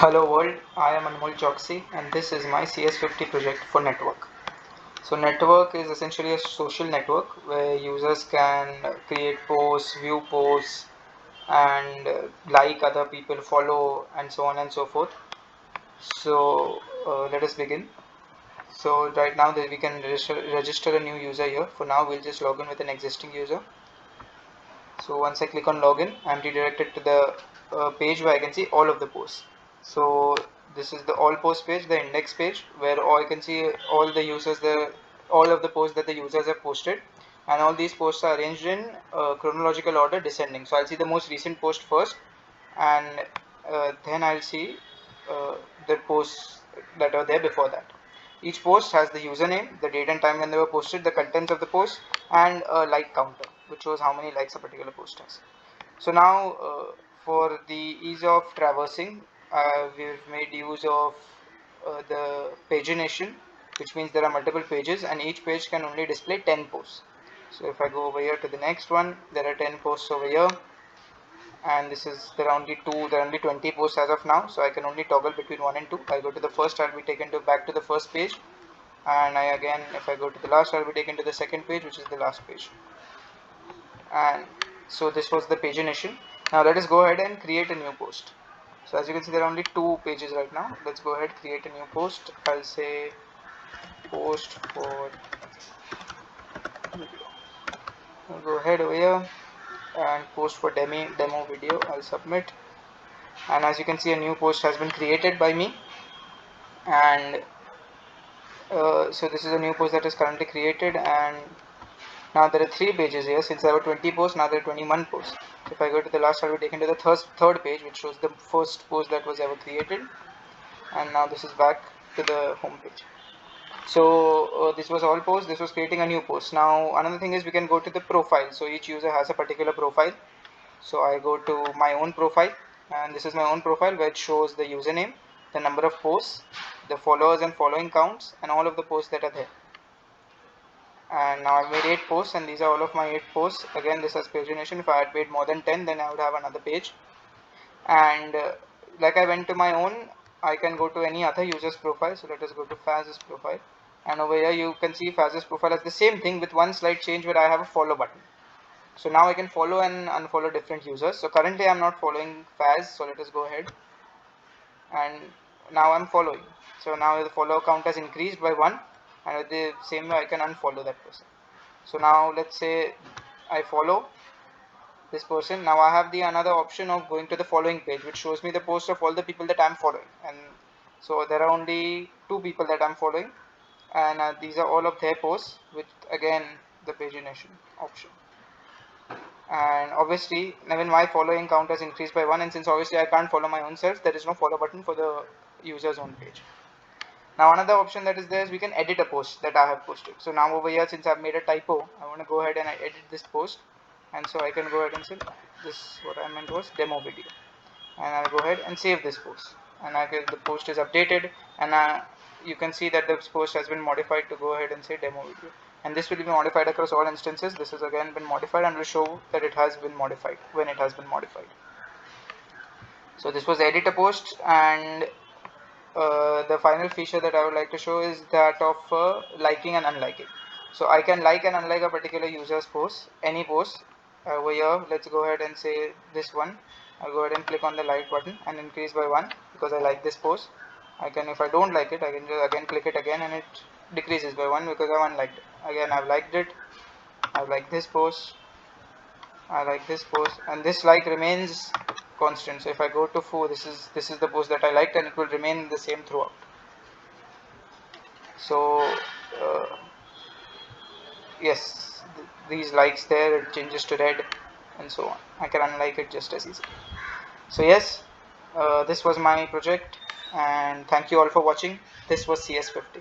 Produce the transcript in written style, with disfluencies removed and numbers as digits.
Hello world, I am Anmol Choksi and this is my CS50 project for network. So network is essentially a social network where users can create posts, view posts and like other people, follow and so on and so forth. So let us begin. So right now that we can register a new user here. For now we'll just log in with an existing user. So once I click on login, I'm redirected to the page where I can see all of the posts. So this is the all post page, the index page, where I can see all the users, all of the posts that the users have posted, and all these posts are arranged in chronological order, descending. So I'll see the most recent post first, and then I'll see uh, the posts that are there before that. Each post has the username, the date and time when they were posted, the contents of the post, and a like counter, which shows how many likes a particular post has. So now, for the ease of traversing, we've made use of the pagination, which means there are multiple pages and each page can only display 10 posts. So if I go over here to the next one, there are 10 posts over here, and this is there are only 20 posts as of now, so I can only toggle between 1 and 2. I go to the first, I'll be taken back to the first page, and if I go to the last, I'll be taken to the second page, which is the last page. And so this was the pagination. Now let us go ahead and create a new post. So as you can see, there are only 2 pages right now. Let's go ahead, create a new post. I'll say post for video. I'll go ahead over here and post for demo video. I'll submit, and as you can see, a new post has been created by me. And so this is a new post that is currently created, and now there are 3 pages here. Since there were 20 posts, now there are 21 posts. So if I go to the last, I'll be taken to the third page, which shows the first post that was ever created. And now this is back to the home page. So this was all posts. This was creating a new post. Now another thing is we can go to the profile. So each user has a particular profile. So I go to my own profile, and this is my own profile, where it shows the username, the number of posts, the followers and following counts, and all of the posts that are there. And now I've made 8 posts, and these are all of my 8 posts. Again, this has pagination. If I had made more than 10, then I would have another page. And like I went to my own, I can go to any other user's profile. So let us go to Faz's profile, and over here you can see Faz's profile has the same thing with one slight change, where I have a follow button. So now I can follow and unfollow different users. So currently I'm not following Faz, so let us go ahead, and now I'm following. So now the follow count has increased by 1, and with the same way I can unfollow that person. So now let's say I follow this person. Now I have the another option of going to the following page, which shows me the post of all the people that I'm following. And so there are only 2 people that I'm following, and these are all of their posts with again the pagination option. And obviously even my following count has increased by 1, and since obviously I can't follow my own self, there is no follow button for the user's own page. Now another option that is there is we can edit a post that I have posted. So now over here, since I've made a typo, I want to go ahead and I edit this post, and so I can go ahead and say this, what I meant was demo video, and I'll go ahead and save this post, and the post is updated, and you can see that this post has been modified to go ahead and say demo video, and this will be modified across all instances. This has again been modified and will show that it has been modified when it has been modified. So this was edit a post, and the final feature that I would like to show is that of liking and unliking. So I can like and unlike a particular user's post, any post. Over here, let's go ahead and say this one. I'll go ahead and click on the like button and increase by 1 because I like this post. I can, if I don't like it, I can just again click it again and it decreases by 1 because I've unliked it. Again, I've liked it. I like this post. I like this post, and this like remains constant. So if I go to 4, this is the post that I liked, and it will remain the same throughout. So yes, these likes there, it changes to red and so on. I can unlike it just as easily. So yes, this was my project, and thank you all for watching. This was CS50.